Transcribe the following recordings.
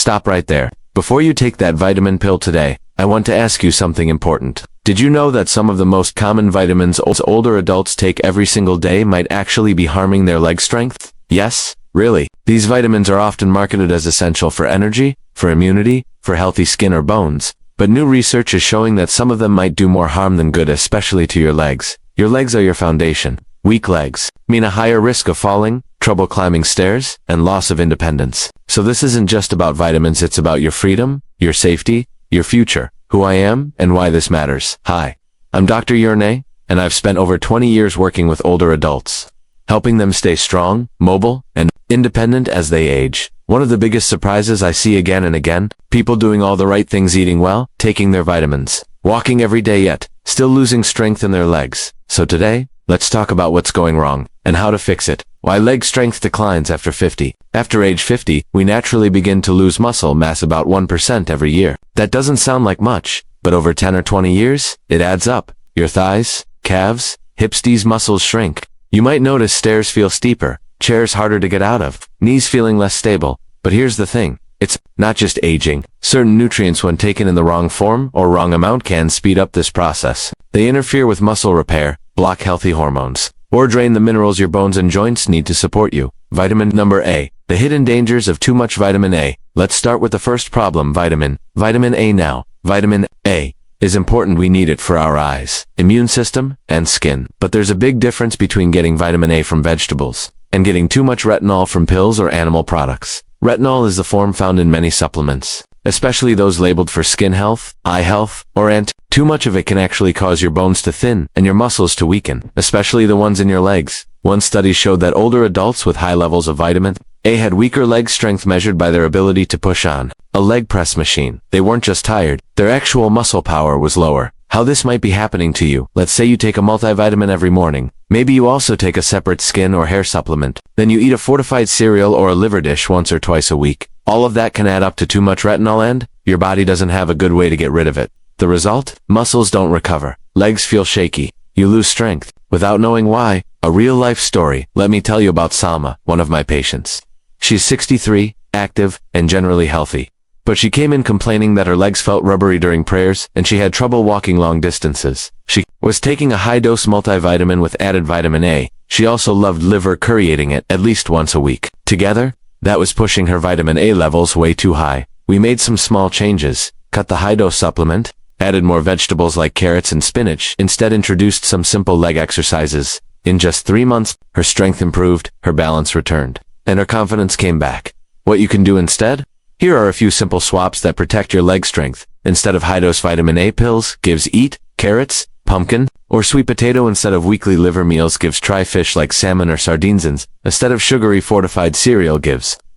Stop right there. Before you take that vitamin pill today, I want to ask you something important. Did you know that some of the most common vitamins older adults take every single day might actually be harming their leg strength? Yes, really. These vitamins are often marketed as essential for energy, for immunity, for healthy skin or bones. But new research is showing that some of them might do more harm than good, especially to your legs. Your legs are your foundation. Weak legs mean a higher risk of falling, trouble climbing stairs, and loss of independence. So this isn't just about vitamins, it's about your freedom, your safety, your future, who I am, and why this matters. Hi, I'm Dr. Yurnay, and I've spent over 20 years working with older adults, helping them stay strong, mobile, and independent as they age. One of the biggest surprises I see again and again, people doing all the right things, eating well, taking their vitamins, walking every day, yet still losing strength in their legs. So today, let's talk about what's going wrong and how to fix it. Why leg strength declines after 50. After age 50, we naturally begin to lose muscle mass about 1% every year. That doesn't sound like much, but over 10 or 20 years, it adds up. Your thighs, calves, hips, these muscles shrink. You might notice stairs feel steeper, chairs harder to get out of, knees feeling less stable. But here's the thing. It's not just aging. Certain nutrients, when taken in the wrong form or wrong amount, can speed up this process. They interfere with muscle repair, block healthy hormones, or drain the minerals your bones and joints need to support you. Vitamin number A. The hidden dangers of too much vitamin A. Let's start with the first problem, vitamin A now. Vitamin A is important. We need it for our eyes, immune system, and skin. But there's a big difference between getting vitamin A from vegetables and getting too much retinol from pills or animal products. Retinol is the form found in many supplements, especially those labeled for skin health, eye health, or Too much of it can actually cause your bones to thin and your muscles to weaken, especially the ones in your legs. One study showed that older adults with high levels of vitamin A had weaker leg strength measured by their ability to push on a leg press machine. They weren't just tired, their actual muscle power was lower. How this might be happening to you. Let's say you take a multivitamin every morning. Maybe you also take a separate skin or hair supplement. Then you eat a fortified cereal or a liver dish once or twice a week. All of that can add up to too much retinol, and your body doesn't have a good way to get rid of it. The result? Muscles don't recover. Legs feel shaky. You lose strength without knowing why. A real-life story. Let me tell you about Salma, one of my patients. She's 63, active, and generally healthy. But she came in complaining that her legs felt rubbery during prayers, and she had trouble walking long distances. She was taking a high-dose multivitamin with added vitamin A. She also loved liver curry, eating it at least once a week. Together, that was pushing her vitamin A levels way too high. We made some small changes, cut the high-dose supplement, added more vegetables like carrots and spinach, instead introduced some simple leg exercises. In just 3 months, her strength improved, her balance returned, and her confidence came back. What you can do instead? Here are a few simple swaps that protect your leg strength. Instead of high-dose vitamin A pills, eat carrots, pumpkin, or sweet potato. Instead of weekly liver meals, try fish like salmon or sardines. Instead of sugary fortified cereal,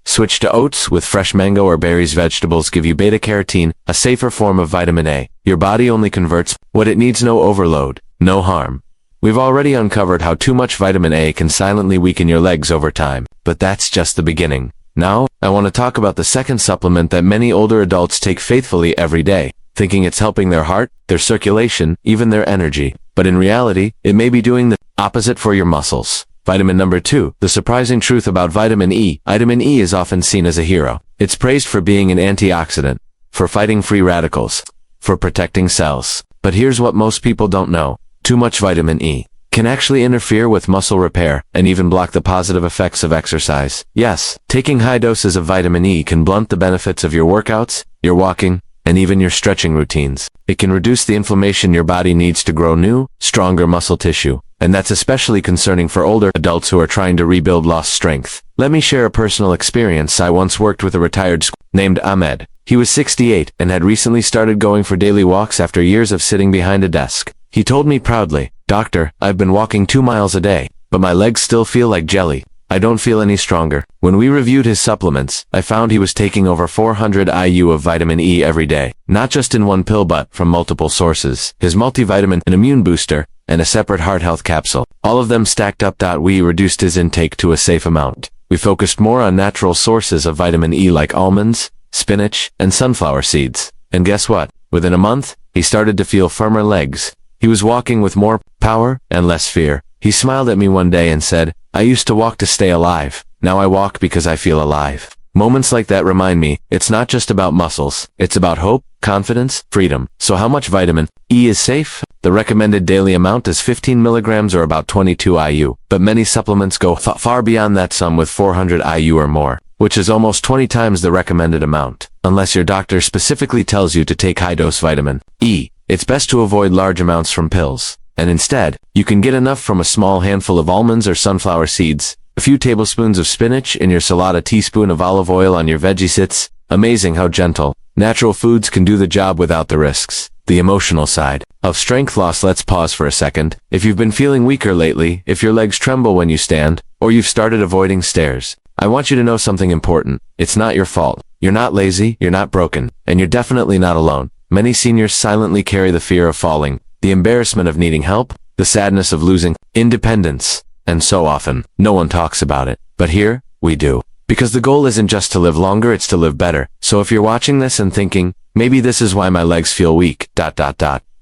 switch to oats with fresh mango or berries. Vegetables give you beta-carotene, a safer form of vitamin A. Your body only converts what it needs, no overload, no harm. We've already uncovered how too much vitamin A can silently weaken your legs over time, but that's just the beginning. Now, I want to talk about the second supplement that many older adults take faithfully every day, thinking it's helping their heart, their circulation, even their energy. But in reality, it may be doing the opposite for your muscles. Vitamin number 2. The surprising truth about vitamin E. Vitamin E is often seen as a hero. It's praised for being an antioxidant, for fighting free radicals, for protecting cells. But here's what most people don't know. Too much vitamin E can actually interfere with muscle repair and even block the positive effects of exercise. Yes, taking high doses of vitamin E can blunt the benefits of your workouts, your walking, and even your stretching routines. It can reduce the inflammation your body needs to grow new, stronger muscle tissue. And that's especially concerning for older adults who are trying to rebuild lost strength. Let me share a personal experience. I once worked with a retired named Ahmed. He was 68 and had recently started going for daily walks after years of sitting behind a desk. He told me proudly, "Doctor, I've been walking 2 miles a day, but my legs still feel like jelly. I don't feel any stronger." When we reviewed his supplements, I found he was taking over 400 IU of vitamin E every day, not just in one pill but from multiple sources. His multivitamin, an immune booster, and a separate heart health capsule. All of them stacked up. We reduced his intake to a safe amount. We focused more on natural sources of vitamin E like almonds, spinach, and sunflower seeds. And guess what? Within a month, he started to feel firmer legs. He was walking with more power and less fear. He smiled at me one day and said, "I used to walk to stay alive. Now I walk because I feel alive." Moments like that remind me, it's not just about muscles, it's about hope, confidence, freedom. So how much vitamin E is safe? The recommended daily amount is 15 milligrams or about 22 IU, but many supplements go far beyond that, some with 400 IU or more, which is almost 20 times the recommended amount. Unless your doctor specifically tells you to take high-dose vitamin E, it's best to avoid large amounts from pills. And instead, you can get enough from a small handful of almonds or sunflower seeds, a few tablespoons of spinach in your salad, a teaspoon of olive oil on your veggies. It's amazing how gentle, natural foods can do the job without the risks. The emotional side of strength loss. Let's pause for a second. If you've been feeling weaker lately, if your legs tremble when you stand, or you've started avoiding stairs, I want you to know something important. It's not your fault. You're not lazy, you're not broken, and you're definitely not alone. Many seniors silently carry the fear of falling, the embarrassment of needing help, the sadness of losing independence. And so often, no one talks about it. But here, we do. Because the goal isn't just to live longer, it's to live better. So if you're watching this and thinking, maybe this is why my legs feel weak,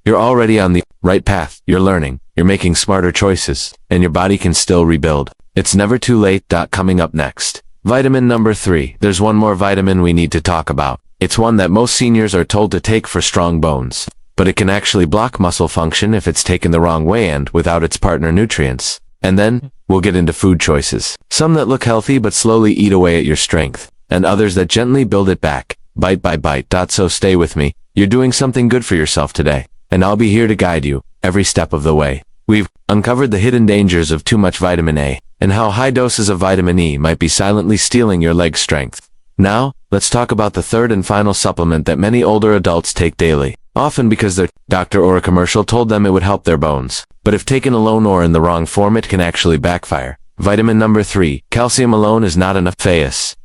you're already on the right path. You're learning, you're making smarter choices, and your body can still rebuild. It's never too late. Coming up next. Vitamin number 3. There's one more vitamin we need to talk about. It's one that most seniors are told to take for strong bones. But it can actually block muscle function if it's taken the wrong way and without its partner nutrients. And then, we'll get into food choices. Some that look healthy but slowly eat away at your strength, and others that gently build it back, bite by bite. So stay with me. You're doing something good for yourself today, and I'll be here to guide you every step of the way. We've uncovered the hidden dangers of too much vitamin A, and how high doses of vitamin E might be silently stealing your leg strength. Now, let's talk about the third and final supplement that many older adults take daily, often because their doctor or a commercial told them it would help their bones. But if taken alone or in the wrong form, it can actually backfire. Vitamin number 3. Calcium alone is not enough.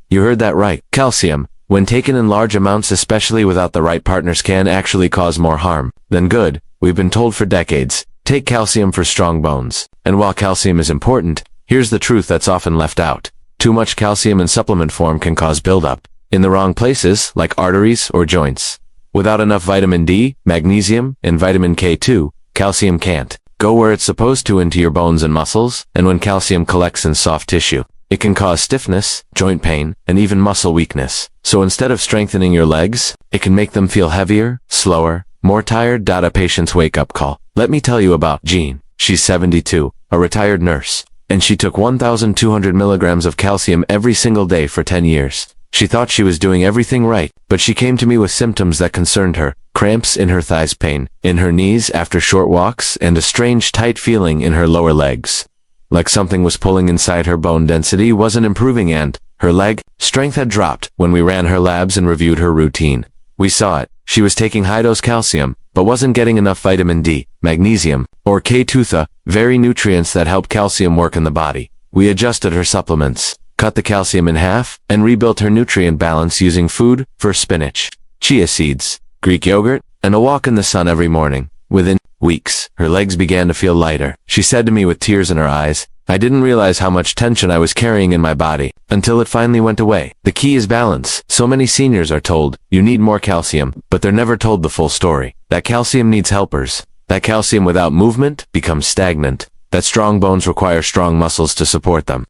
You heard that right. Calcium, when taken in large amounts, especially without the right partners, can actually cause more harm than good. We've been told for decades, take calcium for strong bones. And while calcium is important, here's the truth that's often left out. Too much calcium in supplement form can cause buildup in the wrong places, like arteries or joints. Without enough vitamin D, magnesium, and vitamin K2, calcium can't go where it's supposed to, into your bones and muscles, and when calcium collects in soft tissue, it can cause stiffness, joint pain, and even muscle weakness. So instead of strengthening your legs, it can make them feel heavier, slower, more tired. A patient's wake-up call. Let me tell you about Jean. She's 72, a retired nurse, and she took 1,200 milligrams of calcium every single day for 10 years. She thought she was doing everything right, but she came to me with symptoms that concerned her. Cramps in her thighs, pain in her knees after short walks, and a strange tight feeling in her lower legs. Like something was pulling inside her. Bone density wasn't improving and her leg strength had dropped. When we ran her labs and reviewed her routine, we saw it. She was taking high-dose calcium, but wasn't getting enough vitamin D, magnesium, or K2, the very nutrients that help calcium work in the body. We adjusted her supplements, cut the calcium in half, and rebuilt her nutrient balance using food, first spinach, chia seeds, Greek yogurt, and a walk in the sun every morning. Within weeks, her legs began to feel lighter. She said to me with tears in her eyes, "I didn't realize how much tension I was carrying in my body until it finally went away." The key is balance. So many seniors are told, you need more calcium, but they're never told the full story. That calcium needs helpers. That calcium without movement becomes stagnant. That strong bones require strong muscles to support them.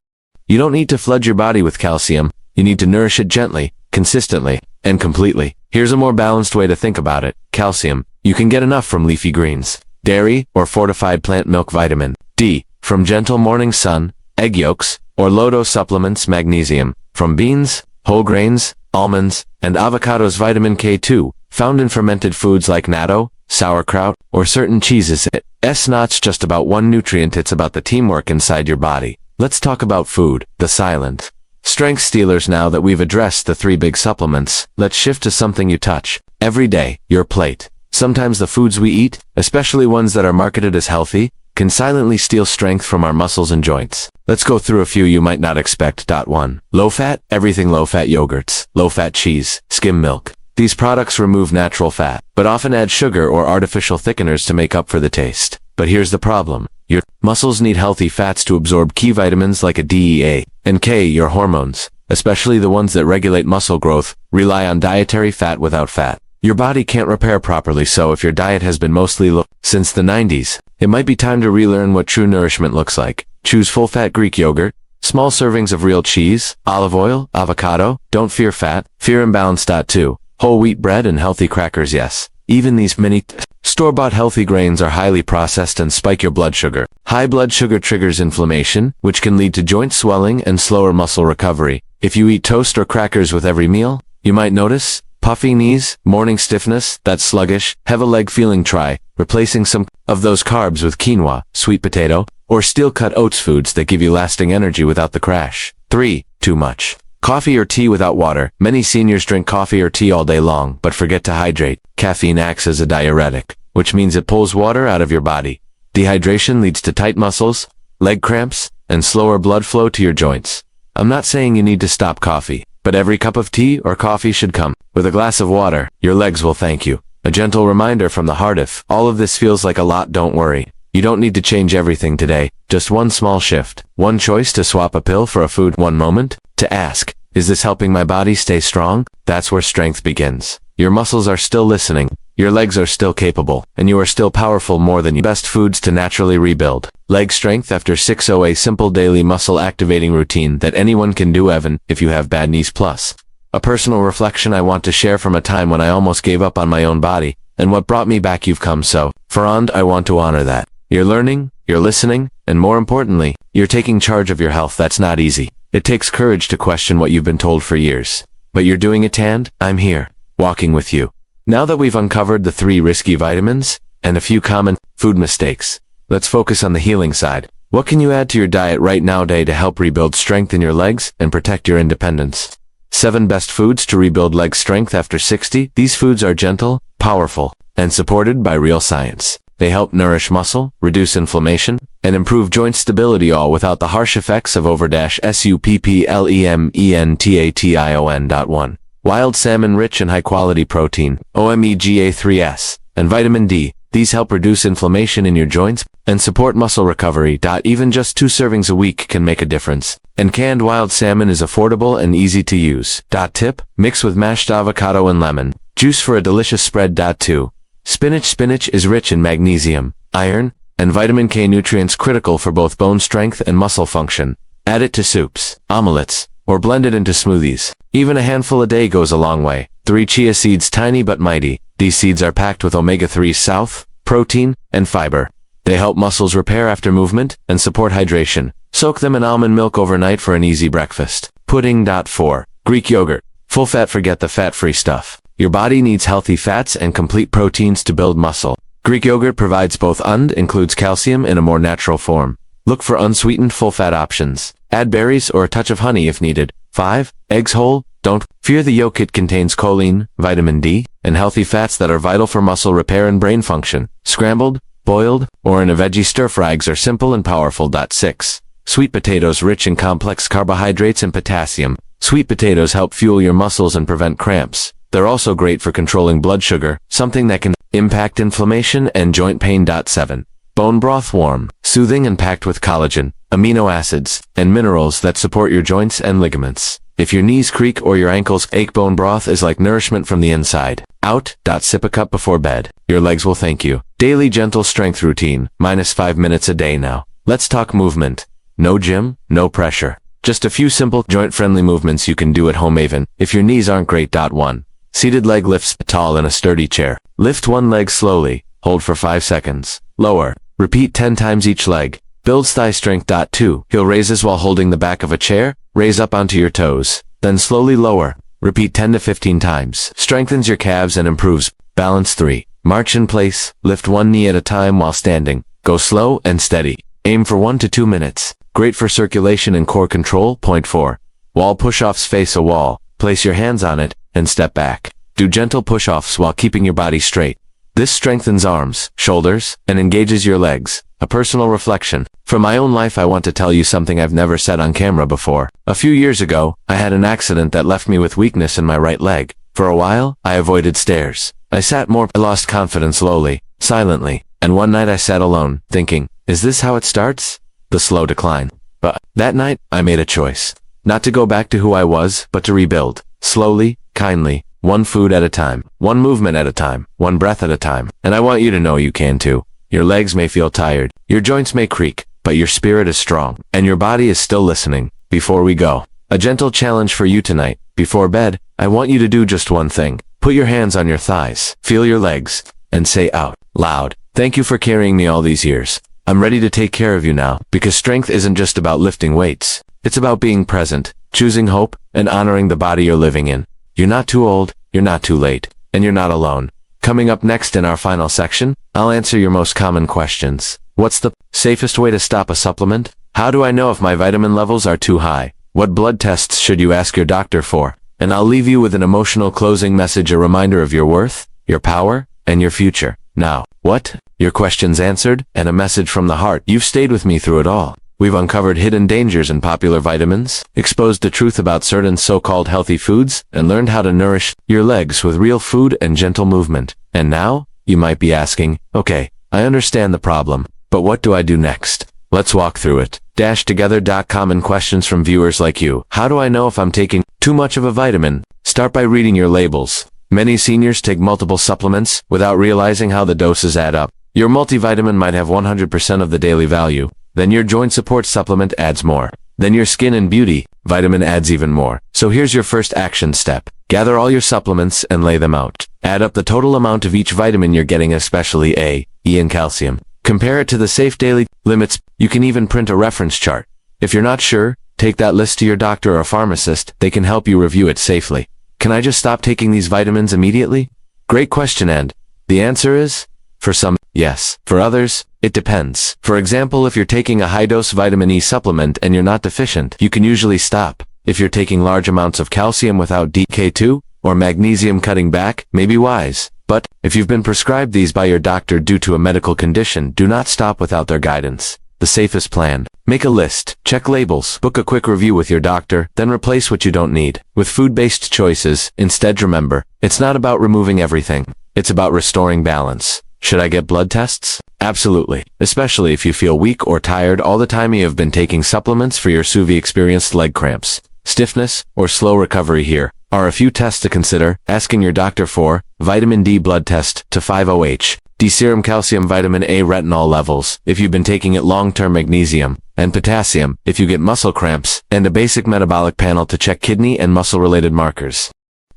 You don't need to flood your body with calcium. You need to nourish it gently, consistently, and completely. Here's a more balanced way to think about it. Calcium, you can get enough from leafy greens, dairy, or fortified plant milk. Vitamin D, from gentle morning sun, egg yolks, or low-dose supplements. Magnesium, from beans, whole grains, almonds, and avocados. Vitamin K2, found in fermented foods like natto, sauerkraut, or certain cheeses. It's not just about one nutrient, it's about the teamwork inside your body. Let's talk about food, the silent strength stealers. Now that we've addressed the 3 big supplements, let's shift to something you touch every day, your plate. Sometimes the foods we eat, especially ones that are marketed as healthy, can silently steal strength from our muscles and joints. Let's go through a few you might not expect. 1. Low-fat, everything. Low-fat yogurts, low-fat cheese, skim milk. These products remove natural fat, but often add sugar or artificial thickeners to make up for the taste. But here's the problem. Your muscles need healthy fats to absorb key vitamins like a D, E, A, and K. Your hormones, especially the ones that regulate muscle growth, rely on dietary fat. Without fat, your body can't repair properly. So if your diet has been mostly low since the 90s, it might be time to relearn what true nourishment looks like. Choose full-fat Greek yogurt, Small servings of real cheese, olive oil, avocado, don't fear fat, fear imbalance. 2. Whole wheat bread and healthy crackers. Yes, even these mini store-bought healthy grains are highly processed and spike your blood sugar. High blood sugar triggers inflammation, which can lead to joint swelling and slower muscle recovery. If you eat toast or crackers with every meal, you might notice puffy knees, morning stiffness, that sluggish, have a leg feeling. Try replacing some of those carbs with quinoa, sweet potato, or steel-cut oats, foods that give you lasting energy without the crash. 3. Too much coffee or tea without water. Many seniors drink coffee or tea all day long, but forget to hydrate. Caffeine acts as a diuretic, which means it pulls water out of your body. Dehydration leads to tight muscles, leg cramps, and slower blood flow to your joints. I'm not saying you need to stop coffee, but every cup of tea or coffee should come with a glass of water. Your legs will thank you. A gentle reminder from the heart: if all of this feels like a lot, don't worry. You don't need to change everything today. Just one small shift. One choice to swap a pill for a food. One moment to ask, is this helping my body stay strong? That's where strength begins. Your muscles are still listening. Your legs are still capable, and you are still powerful more than you. Best foods to naturally rebuild leg strength after 6. A simple daily muscle activating routine that anyone can do, even if you have bad knees. Plus, a personal reflection I want to share from a time when I almost gave up on my own body, and what brought me back. You've come so far, and I want to honor that. You're learning, you're listening, and more importantly, you're taking charge of your health. That's not easy. It takes courage to question what you've been told for years. But you're doing it, and I'm here, walking with you. Now that we've uncovered the 3 risky vitamins and a few common food mistakes, let's focus on the healing side. What can you add to your diet right now today to help rebuild strength in your legs and protect your independence? 7 best foods to rebuild leg strength after 60. These foods are gentle, powerful, and supported by real science. They help nourish muscle, reduce inflammation, and improve joint stability, all without the harsh effects of over-supplementation. 1. Wild salmon, rich in high-quality protein, omega-3s, and vitamin D. These help reduce inflammation in your joints and support muscle recovery. Even just 2 servings a week can make a difference. And canned wild salmon is affordable and easy to use. Tip: mix with mashed avocado and lemon juice for a delicious spread. 2. Spinach is rich in magnesium, iron, and vitamin K, nutrients critical for both bone strength and muscle function. Add it to soups, omelets, or blend it into smoothies. Even a handful a day goes a long way. 3. Chia seeds, tiny but mighty. These seeds are packed with omega-3s, protein, and fiber. They help muscles repair after movement and support hydration. Soak them in almond milk overnight for an easy breakfast. Pudding. 4. Greek yogurt. Full fat, forget the fat-free stuff. Your body needs healthy fats and complete proteins to build muscle. Greek yogurt provides both and includes calcium in a more natural form. Look for unsweetened full-fat options. Add berries or a touch of honey if needed. 5. Eggs whole. Don't fear the yolk. It contains choline, vitamin D, and healthy fats that are vital for muscle repair and brain function. Scrambled, boiled, or in a veggie stir-fry, eggs are simple and powerful. 6. Sweet potatoes, rich in complex carbohydrates and potassium. Sweet potatoes help fuel your muscles and prevent cramps. They're also great for controlling blood sugar, something that can impact inflammation and joint pain. 7. Bone broth, warm, soothing, and packed with collagen, amino acids, and minerals that support your joints and ligaments. If your knees creak or your ankles ache, bone broth is like nourishment from the inside out. Sip a cup before bed. Your legs will thank you. Daily gentle strength routine, -5 minutes a day. Now, let's talk movement. No gym, no pressure. Just a few simple, joint-friendly movements you can do at home even if your knees aren't great. 1. Seated leg lifts, tall in a sturdy chair. Lift one leg slowly, hold for 5 seconds. Lower. Repeat 10 times each leg. Builds thigh strength. 2. Heel raises while holding the back of a chair. Raise up onto your toes. Then slowly lower. Repeat 10 to 15 times. Strengthens your calves and improves balance. 3. March in place. Lift one knee at a time while standing. Go slow and steady. Aim for 1 to 2 minutes. Great for circulation and core control. 4. Wall push-offs. Face a wall. Place your hands on it and step back. Do gentle push-offs while keeping your body straight. This strengthens arms, shoulders, and engages your legs. A personal reflection. From my own life, I want to tell you something I've never said on camera before. A few years ago, I had an accident that left me with weakness in my right leg. For a while, I avoided stairs. I sat more. I lost confidence slowly, silently, and one night I sat alone, thinking, is this how it starts? The slow decline. But that night, I made a choice. Not to go back to who I was, but to rebuild. Slowly, kindly, one food at a time, one movement at a time, one breath at a time. And I want you to know you can too. Your legs may feel tired, your joints may creak, but your spirit is strong, and your body is still listening. before we go, a gentle challenge for you tonight. Before bed, I want you to do just one thing. Put your hands on your thighs, feel your legs, and say out loud, "Thank you for carrying me all these years. I'm ready to take care of you now," because strength isn't just about lifting weights. It's about being present, choosing hope, and honoring the body you're living in. You're not too old, you're not too late, and you're not alone. Coming up next in our final section, I'll answer your most common questions. What's the safest way to stop a supplement? How do I know if my vitamin levels are too high? What blood tests should you ask your doctor for? And I'll leave you with an emotional closing message, a reminder of your worth, your power, and your future. Now, what? Your questions answered, and a message from the heart. You've stayed with me through it all. We've uncovered hidden dangers in popular vitamins, exposed the truth about certain so-called healthy foods, and learned how to nourish your legs with real food and gentle movement. And now, you might be asking, okay, I understand the problem, but what do I do next? Let's walk through it. Together. Common questions from viewers like you. How do I know if I'm taking too much of a vitamin? Start by reading your labels. Many seniors take multiple supplements without realizing how the doses add up. Your multivitamin might have 100% of the daily value. Then your joint support supplement adds more. Then your skin and beauty vitamin adds even more. So here's your first action step. Gather all your supplements and lay them out. Add up the total amount of each vitamin you're getting, especially A, E, and calcium. Compare it to the safe daily limits. You can even print a reference chart. If you're not sure, take that list to your doctor or pharmacist. They can help you review it safely. Can I just stop taking these vitamins immediately? Great question, and the answer is, for some, yes. For others, it depends. For example, if you're taking a high-dose vitamin E supplement and you're not deficient, you can usually stop. If you're taking large amounts of calcium without DK2 or magnesium, cutting back may be wise. But if you've been prescribed these by your doctor due to a medical condition, do not stop without their guidance. The safest plan. Make a list, check labels, book a quick review with your doctor, then replace what you don't need with food-based choices. Instead, remember, it's not about removing everything. It's about restoring balance. Should I get blood tests? Absolutely, especially if you feel weak or tired all the time you have been taking supplements for your SUV. Experienced leg cramps, stiffness, or slow recovery. Here are a few tests to consider. Asking your doctor for vitamin D blood test to 5-OH, D serum calcium, vitamin A, retinol levels, if you've been taking it long-term, magnesium, and potassium, if you get muscle cramps, and a basic metabolic panel to check kidney and muscle-related markers.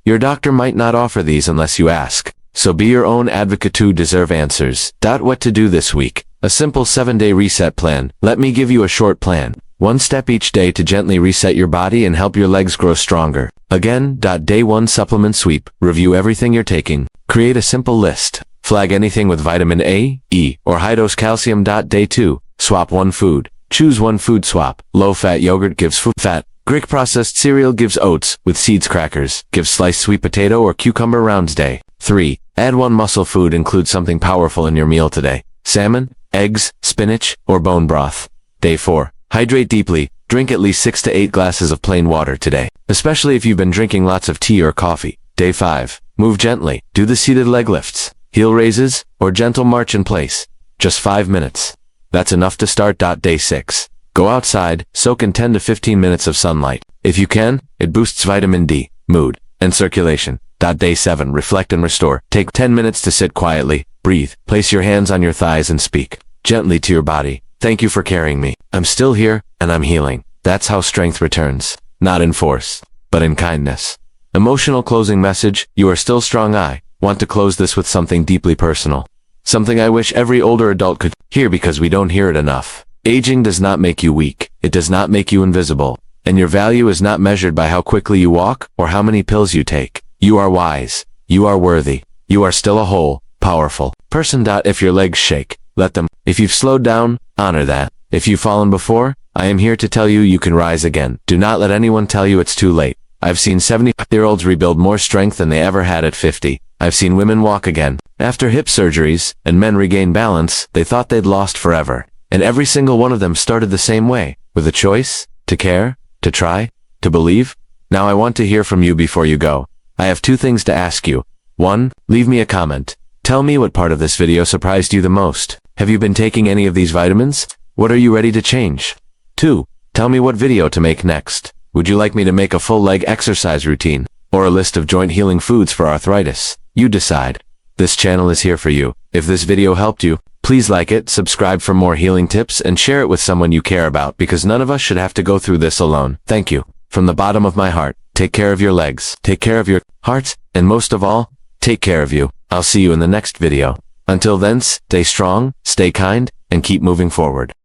Your doctor might not offer these unless you ask. So be your own advocate to deserve answers. What to do this week. A simple 7-day reset plan. Let me give you a short plan. One step each day to gently reset your body and help your legs grow stronger. Again, Day 1 supplement sweep. Review everything you're taking. Create a simple list. Flag anything with vitamin A, E, or high-dose calcium. Day 2, swap one food. Choose one food swap. Low-fat yogurt gives food fat. Greek processed cereal gives oats with seeds. Crackers give sliced sweet potato or cucumber rounds. Day 3, add one muscle food. Include something powerful in your meal today. Salmon, eggs, spinach, or bone broth. Day 4, hydrate deeply. Drink at least 6 to 8 glasses of plain water today, especially if you've been drinking lots of tea or coffee. Day 5, move gently. Do the seated leg lifts, heel raises, or gentle march in place. Just 5 minutes. That's enough to start. Day 6, go outside, soak in 10 to 15 minutes of sunlight. If you can, it boosts vitamin D, mood, and circulation. Day 7, reflect and restore. Take 10 minutes to sit quietly, breathe, place your hands on your thighs and speak gently to your body. Thank you for carrying me. I'm still here, and I'm healing. That's how strength returns. Not in force, but in kindness. Emotional closing message. You are still strong. I want to close this with something deeply personal. Something I wish every older adult could hear, because we don't hear it enough. Aging does not make you weak. It does not make you invisible. And your value is not measured by how quickly you walk or how many pills you take. You are wise. You are worthy. You are still a whole, powerful person. If your legs shake, let them. If you've slowed down, honor that. If you've fallen before, I am here to tell you you can rise again. Do not let anyone tell you it's too late. I've seen 70-year-olds rebuild more strength than they ever had at 50. I've seen women walk again after hip surgeries, and men regain balance they thought they'd lost forever. And every single one of them started the same way, with a choice, to care, to try, to believe. Now I want to hear from you before you go. I have 2 things to ask you. 1, leave me a comment. Tell me what part of this video surprised you the most. Have you been taking any of these vitamins? What are you ready to change? 2, tell me what video to make next. Would you like me to make a full leg exercise routine, or a list of joint healing foods for arthritis? You decide. This channel is here for you. If this video helped you, please Please like it, subscribe for more healing tips, and share it with someone you care about, because none of us should have to go through this alone. Thank you. From the bottom of my heart, take care of your legs, take care of your heart, and most of all, take care of you. I'll see you in the next video. Until then, stay strong, stay kind, and keep moving forward.